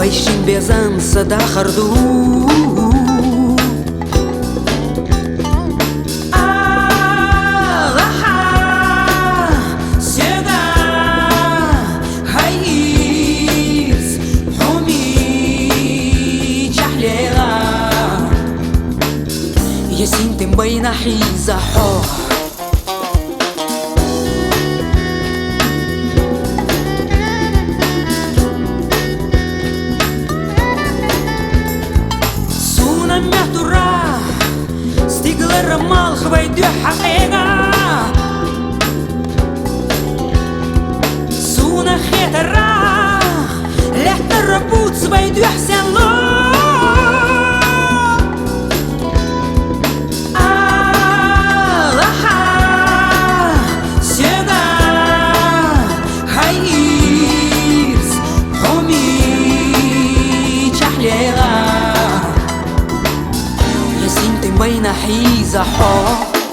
Вайшин безан сада харду ياسين بين حيزة حوح سونا مهدورة ستيقل الرمال خبايدو حقيقة سونا خيط الراح لحت الربوط سبايدو حسن له بين حيزة حوح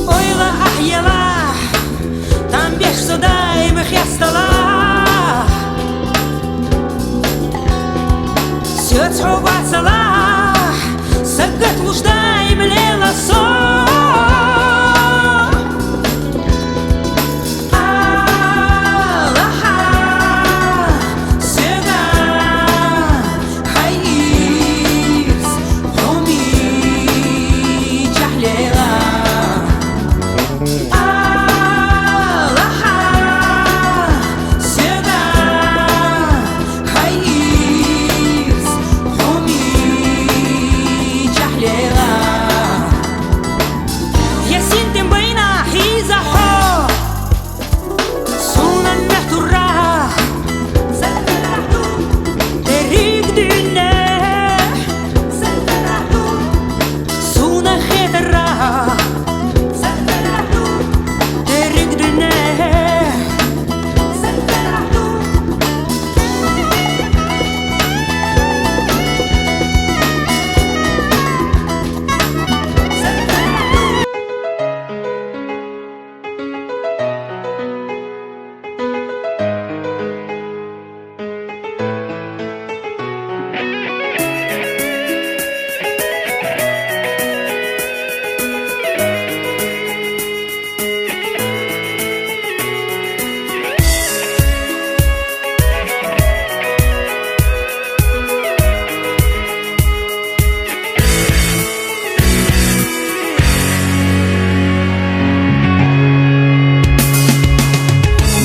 Ойла ахьялах там беж судаемых я стала все цхубат салах сагат луждаем лела сон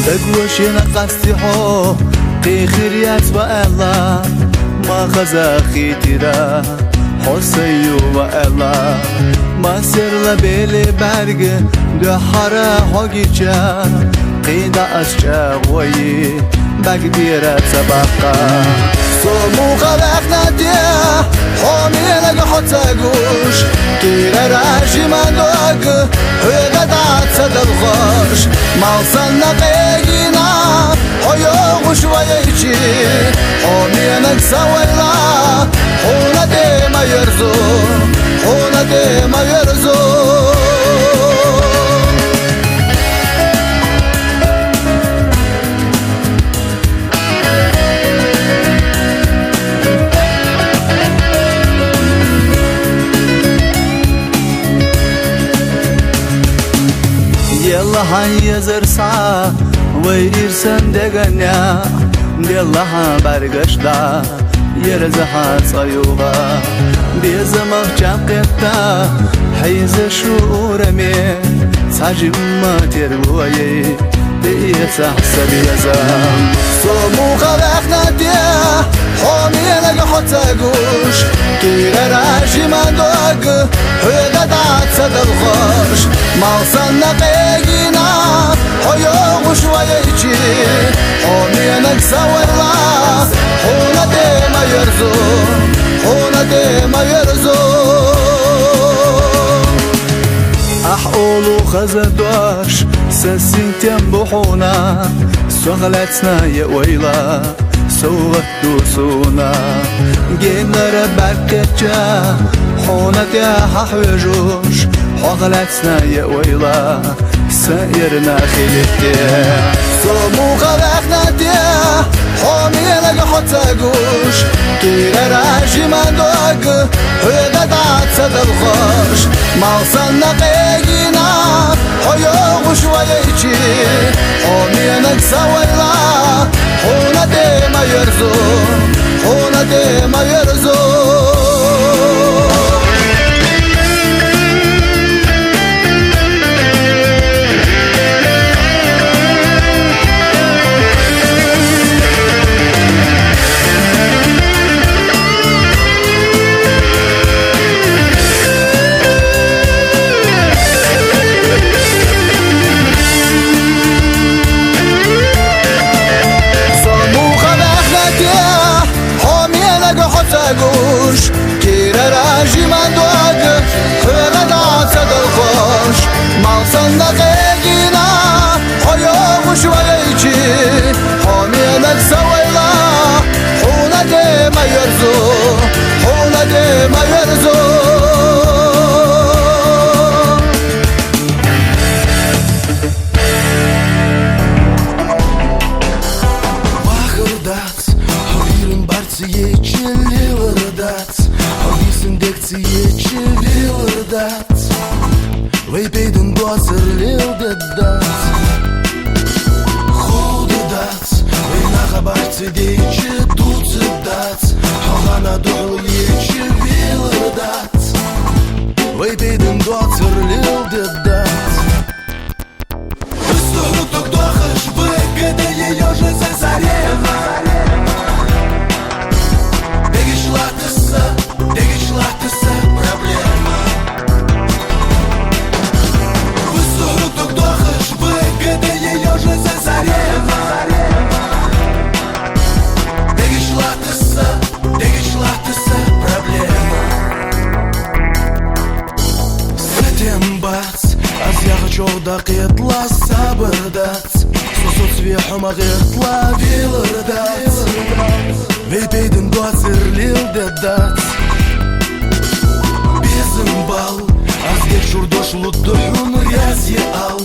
دقوشنا قصدحو تخريات وألا ما خزاخي ترا حسيو وألا ما سر لبيلي برق دحرا حقيجا قيدا أسجا وي بقديرة سبقا صومو خلقنا ديا حومي لك حتى قوش كيرا راجي مدوك وغدات صدرغوش مالصنا قيقنا حيوغ شويتي حومي لك سويلا حونا ديما يرزو حونا ديما يرزو يلا هيا زرسا ويرسن دغنيا يلا برغشتا يرزها صيوبا بيزمخ جاقتا حيز شعورمي ساجم ما تروي بيتحسب يزام صومو خلقنا ديا حومي لك حتى قوش كيرا راجي ما دوق وغدات صدر خوش ما وصلنا بيقينا يرزو حونا ديما يرزو أحقولو خزدواش سسنتم بحونا سغلتنا يويلا سوغت دوسونا جينر بكتشا حونا تيا ححوجوش حغلتنا يويلا سيرنا خلتيا سمو خلقنا تيا حومي لك حتاقوش كيرا راجي مندوك هددات سدلخوش مالصنا قيقينا حيوغ شويتي حومي لك سويلا حونا ديما يرزو حونا ديما يرزو تاقوش كيرا راجي مندوك خيغدات سدلخوش مالصن دقيقينا حيوغ شويتي حومينك سويلا حونا ديما يرزو حونا ديما يرزو Вейпейден доцерлил дедат Худедат Вейна хабарцы дейче туцедат Хогана дол ече вилдат Вейпейден доцерлил дедат Истору ток дохаш Выкады ее же зазарема Деги шла тыса проблема Выгода ее же зазарема Дегишла тыса проблема Сетем бац Аз я хочу дақитла сабырдац Сусуд свеху мағитла вилырдац Вейпейден доцерлил дедац Безымбал Азгек шурдош луддухун рязье ал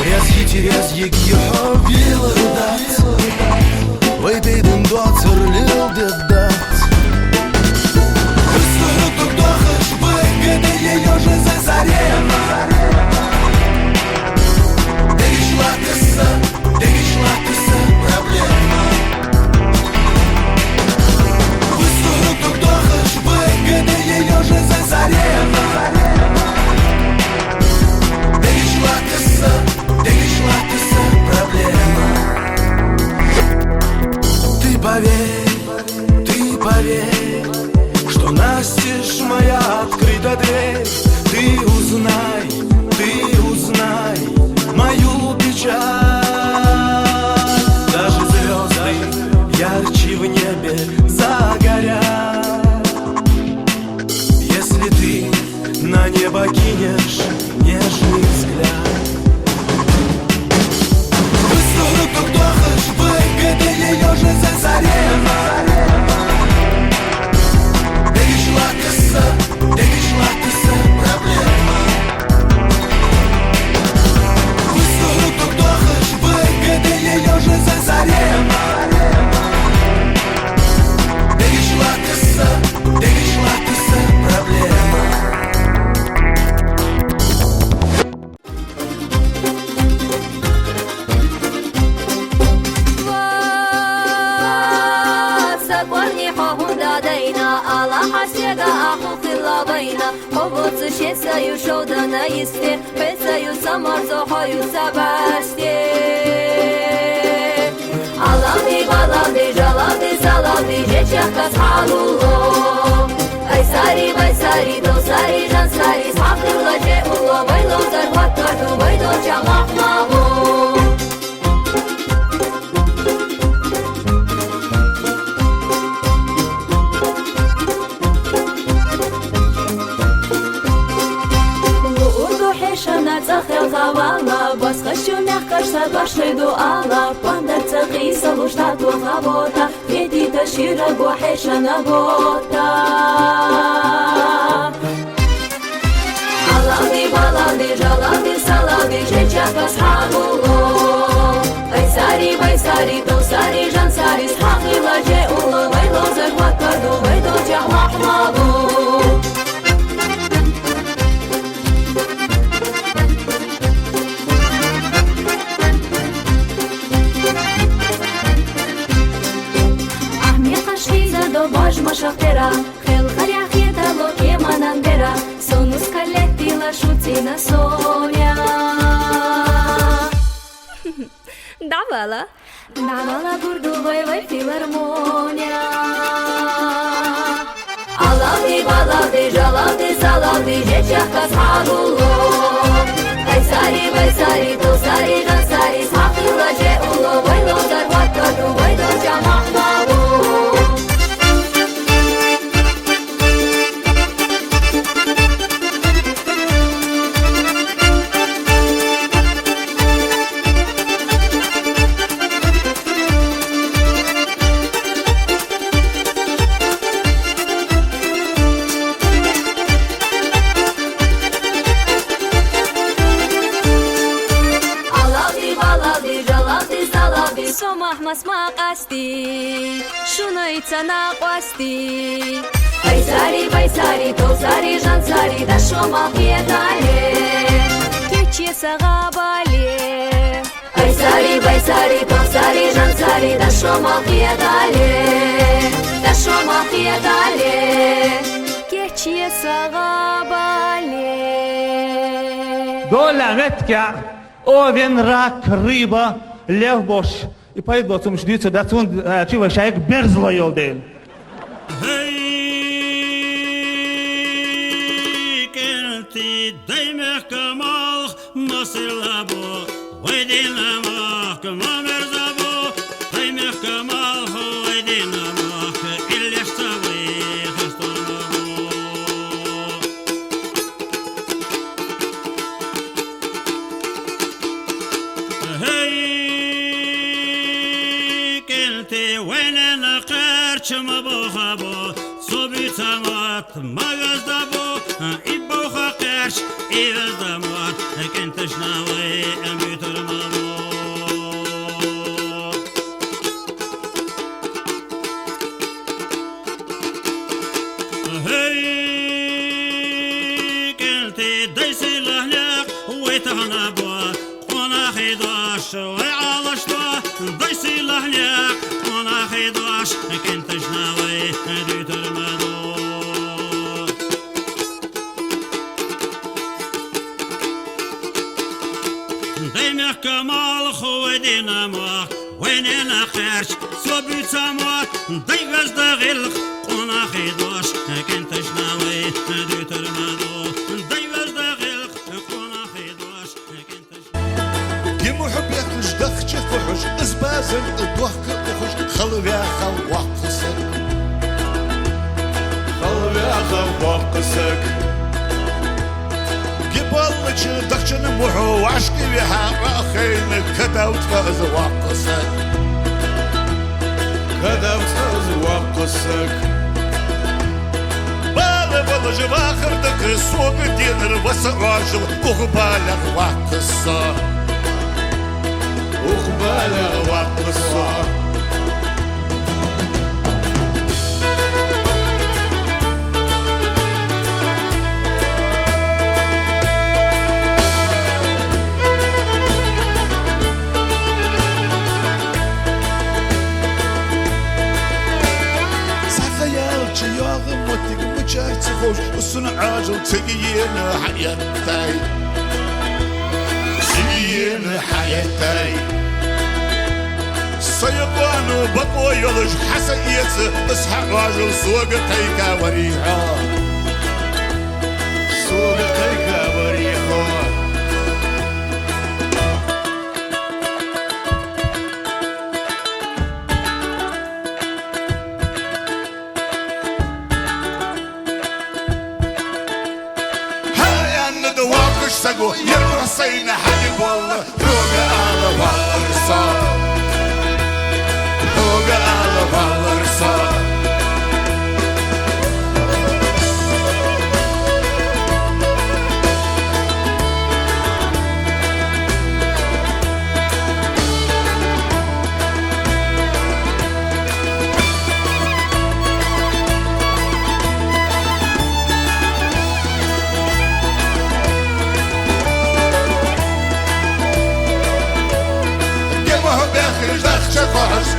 Рязье терязье гьехо вилырдат Вейпейден доцерлил дедат Истору тук дохаш Выгода ее же зазарема Дегишла тыса проблема Истору тук дохаш Выгода ее же зазарема Дегишла тыса проблема Ты поверь Что настежь моя открыта дверь Ты узнай Мою печаль Даже звезды ярче в небе загорят Если ты на небо кинешь нежный взгляд Истору тук дохаш Выгода ее же зазарема Дегишла тыса проблема Истору тук дохаш Выгода ее же зазарема Дегишла тыса проблема Шесаю шоуда на исте, песаю самарзохаю сабаште. Алавди, балавди, жалавди, салавди, жечахтас халуло. Айсари, досари, жансари, смахлила же уло, вайло зархаттарту, вайдо чамахмамо. Кашта башлыду ала Панда цакиса лушта туха бота Ведита шира гуахеша на бота Алалди балалди жалалди салалди Жечака схагуло Байсари толсари жансари Схахи лаже уло Вайло захватаду Вайдо джахлахмалу Баш машахтера, хел харяхета локе манандера, сонус калетила шуцина соня. Давала гурду вай филармония. Алалди балалди жалалди салалди жечака схагуло. Байсари толсари жансари схахила же уло вайло дарватаду вайдо джамахмалу. Somah masmaq asti, shunaytsa naqwasti. Baysari tolsari jansari da shomah yedale, kechi sagabale. Baysari tolsari jansari da shomah yedale, kechi sagabale. Доля ветка, овен, рак, рыба, лев бош. И поэтому zum ждется, dass он чего человек берзлоел дел. Hey, дай камал, насилабо, вайдинамах, камамерзабо, дай камал, вайдинамах, иллештавы, хастормабо. وين قرش مبوخابو صبي تمات مغزدابو إبوخا قرش إغزدامات كنت شناوي أمبيتر مابو هاي كنت دايسي لهناك ويتهنابو قونا خيداش ويعالشتو دايسي لهناك خيداش كنت شناوي ديتر مادو دايمك كمال خوي دينامك وين انا خيرش صوبي تامات داي غزدا غلق قونا خيداش كنت شناوي ديتر مادو داي غزدا غلق قونا خيداش كنت يا محبك جدخ تفحش ازبازن الضحك تخش خلويا خواقسك قبل دخشن محو وعشقي بها راخينك كدا وتفاز واقسك بلا جواخر دك سوق الدينر وسراجل وغبالغ واقسك تخوش الصنع عاجل تقيين حياتي صيبان بطو يلج حسيت اسحق راجل سوق تيكا وريحة سقو يرمى حسين حبيب والله روق على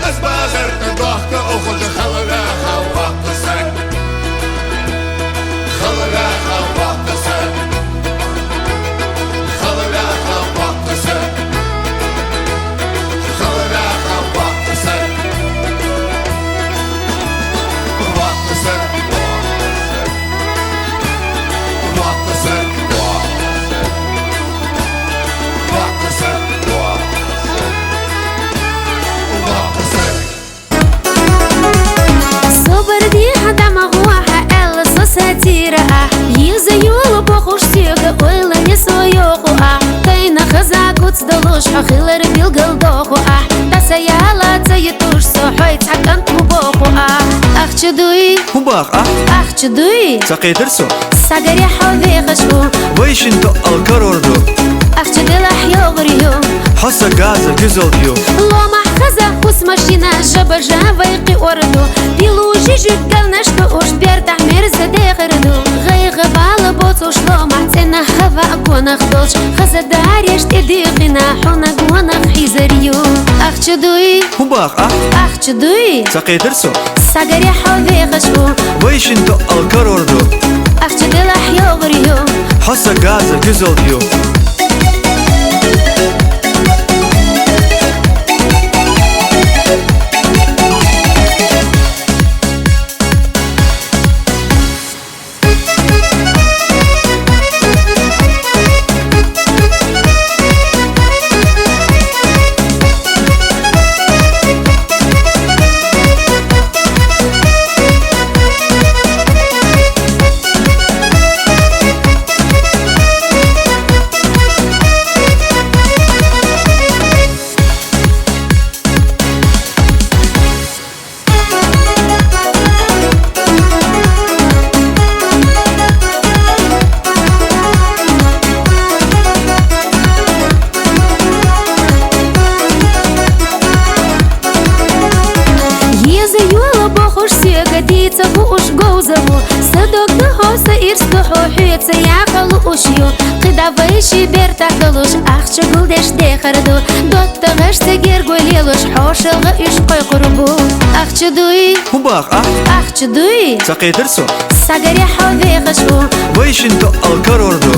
از بازر تدوخك أخوش خلقا خواه قسك خلقا خواه قسك خلقا خواه قسك خلقا خواه قسك خواه قسك خواه قسك خواه قسك Соборди хадама гуаха элла сосатира Юза юла бохуш тига ойла не сойоху Тайна хазагуц далуш хахилар билгалдоху Таса яла цаятуш сохой цакан тубоху Ах чудуи Хубах, Ах чудуи سقيترسو Сагари хавехашку ويشنتو الكروردو Ах чудила хьогрию حسا غازا جزلديو Лома хаза хус машина жаба жавайqi орду Пилужи жиггалнашку уж бертах мерза дехарду Гайга бала боцуш лома цена хава аконах долш Хаза дареш тедиqina хуна гуанах хизарью Ах чудуи Хубах, Ах чудуи سقيترسو Сагари хавехашку ويشنتو الكروردو Ах чудила хьогрию حسا غازا جزلديو Годится уж гоузову Садок на хоса ирстуху Хюется яхалу ушью Қидавайши бертах далуш Ах чагулдеш дехарду Дотта гашта гергой лелуш Хошылға үш қой құрбу Ах чудуи Хубах, Ах чудуи سقيترسو Сагари хавехашку ويشنتو الكروردو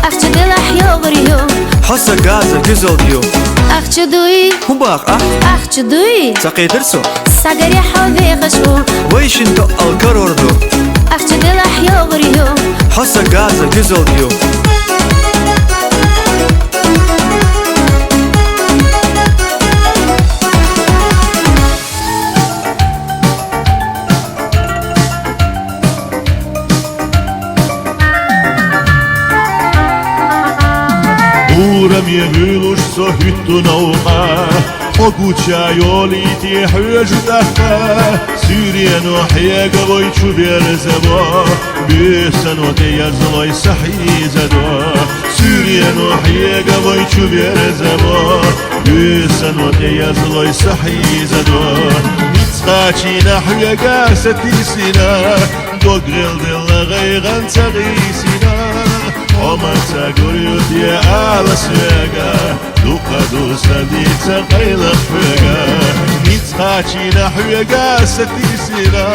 Ах чудила хьогрию حسا غازا جزلديو Ах чудуи Хубах, Ах чудуи سقيترسو Сагари хавехашку ويشنتو الكروردو Ах чудила хьогрию حسا غازا جزلديو Urem yehulush so hyttu nauqa Hogucha yoli ti hüjü dahqa Süryen o hiyaga goy çubir zeba Büsen o teyaz goy sahi zeda Süryen o hiyaga goy çubir zeba Büsen o teyaz goy sahi zeda Nitsqachi nahyaga satisina Dogril dilla gaygan sagisina ومتى قريت يا آل سيقا دوقا دوسا ديتا قيلق فيقا نتخاتي نحويقا ستيسينا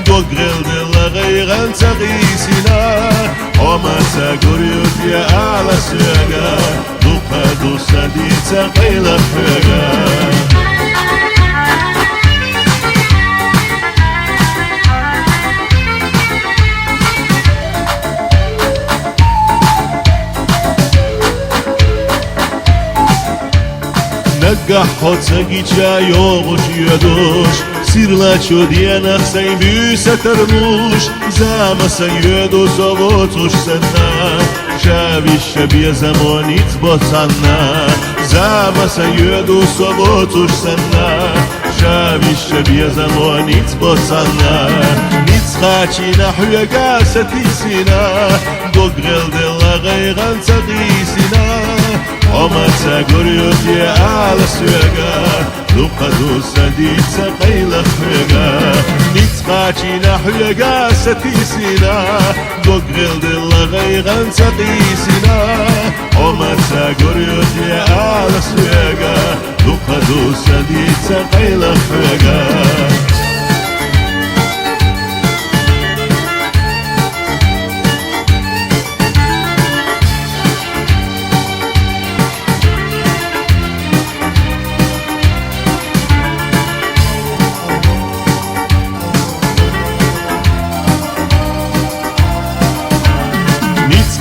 دوقرل دلا غيغان تغيسينا ومتى قريت يا آل سيقا دوقا دوسا ديتا قيلق فيقا نگه خودزگی چایوش یادوش سیرلا چودی نخسای بیس ترموش زم سیدو زوتوش سنا شبی شبی زمانیت بسنا زم سیدو زوتوش سنا شبی شبی زمانیت بسنا نیت خاچی نحوی قاسی سینا دوغرل دل غیران تقیسینا ومتى قريت يا آل سيقا دوقا دوسا ديتا قيلق فيقا نتقاتي نحويقا ستيسينا دوقرل دل غيغان تقيسينا ومتى قريت يا آل سيقا دوقا دوسا ديتا سقيل خيقا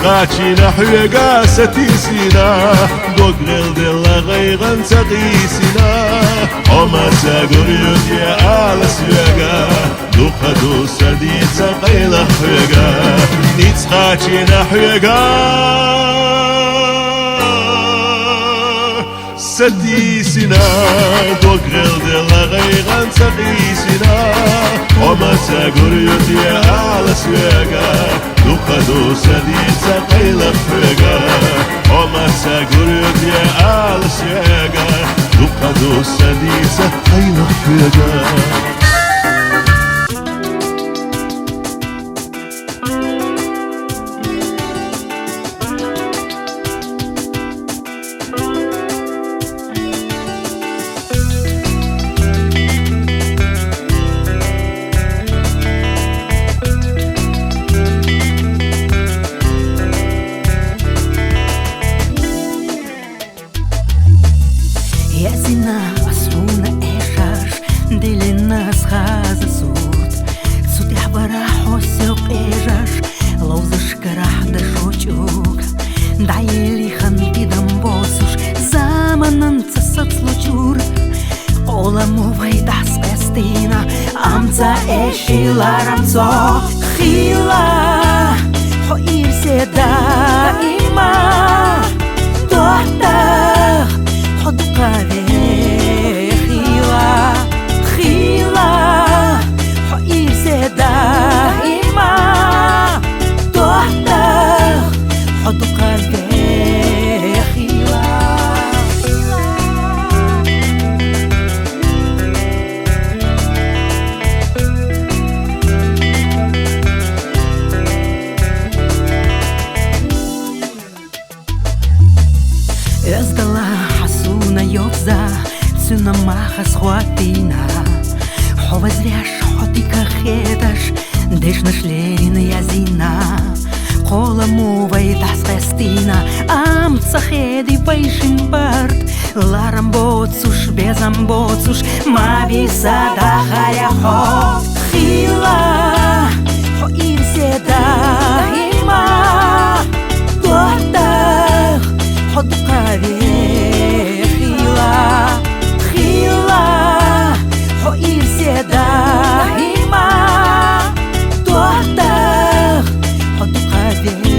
Nicachina huega satisina Dogrel de la gaigan satisina Oma saguriut ya ala suega Dukhadu sadisa qaila huega Nicachina huega satisina Dogrel de la gaigan satisina Oma saguriut ya ala suega Dukhadu sadisa qaila huega Oma saguriut ya ala suega Dukhadu sadisa qaila huega Yazina asuna eshash Dilinas ghaza sud Sud yahbara hosuk eshash Lawzash garah da shochuk Daili khantidam bosush Zamanan tsasat sluchur Olamu vaydas qestina Amza eshilar amzo Khila Ho irse daima Dohtah Hodqa khila khila ho irse daima dohta hodqa khila yazdala Йовза, цюна махас хватина Хова зряш, хотика хедаш Деш наш лерина язина Кола мува и тас хестина Амца хеди вайшин барт Ларам боцуш, безам боцуш Мави сада хая хо Хила, хо ирсе дахима Дохтах, ходка khila ho irse daima dohtah hodqa khila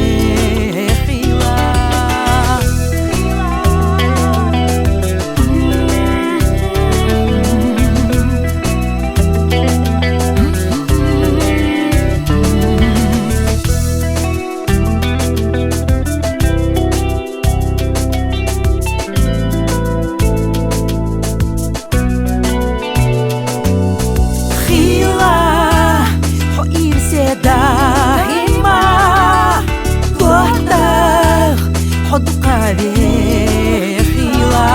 daima dohtah hodqa khila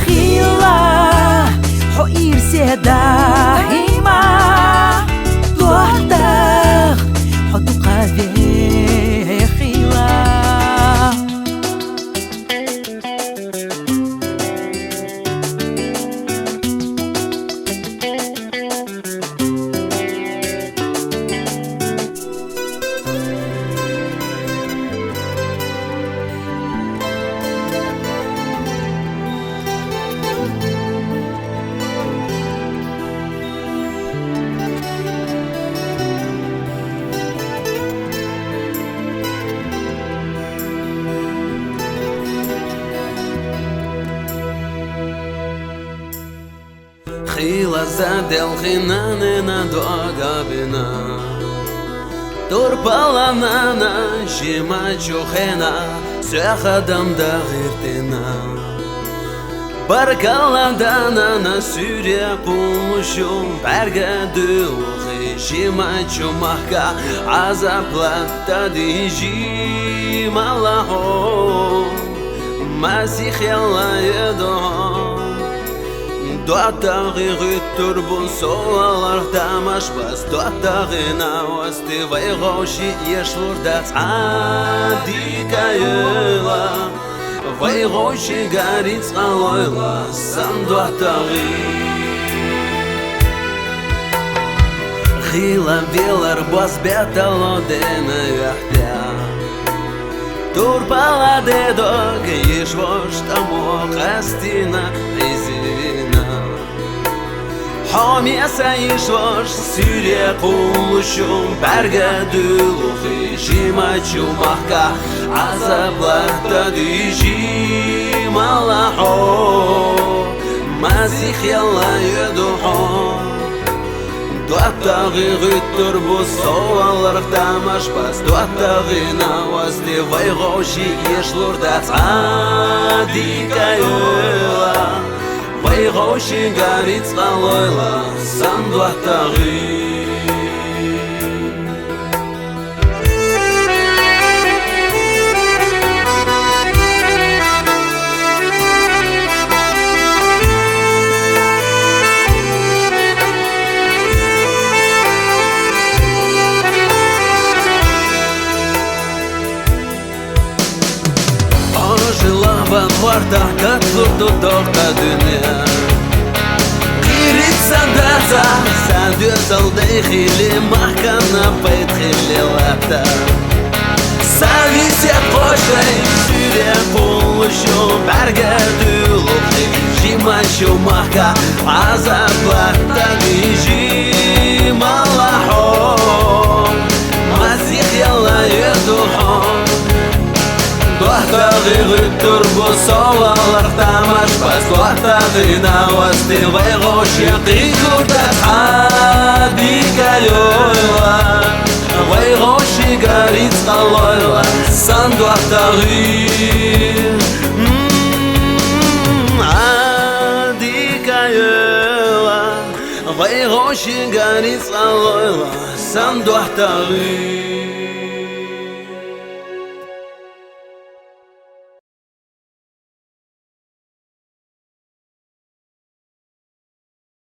khila ho irse daima dohtah hodqa khila Khila zadel khinanena doagabina Turpalanana shima chokhena Sehadam da girtina Barkaladana na süre pumuşum Bergadu shima chumaka Azaplatta dijim Allahum Masih yalla yedom Dottari rytter bun solar damash bas Dottari nawasti vayroshi yeshlur das adikayla Vayroshi garitz aloyla san dottari Khila velar bas betalo dena yahta Tur palade dog yeshvosh tamo qastina izina Hami asayishvosh sürye quluşum Bergaduluhi shimachumahka Azablahta dijim Allaho Mazikh yalla yuduho Dottari rytter bu solar damash bas Dottari nawasti vayroshi yeshlur das adikayla Vayroshi garitz aloyla san dottari Во дворах, как флоту дорта дыня Кирица дата, садёсал дейхили Махкана пейтхили лапта Сависет пошей, сюре полушу Бергадулухи, жимачу маха Азаплата дижи малахо Мазих яла едухо Dottari rytter bu solar damash bas Dottari nawasti vayrosh yaqigur das adikayla Vayrosh garitz aloyla san dottari Adikayla Vayrosh garitz aloyla san dottari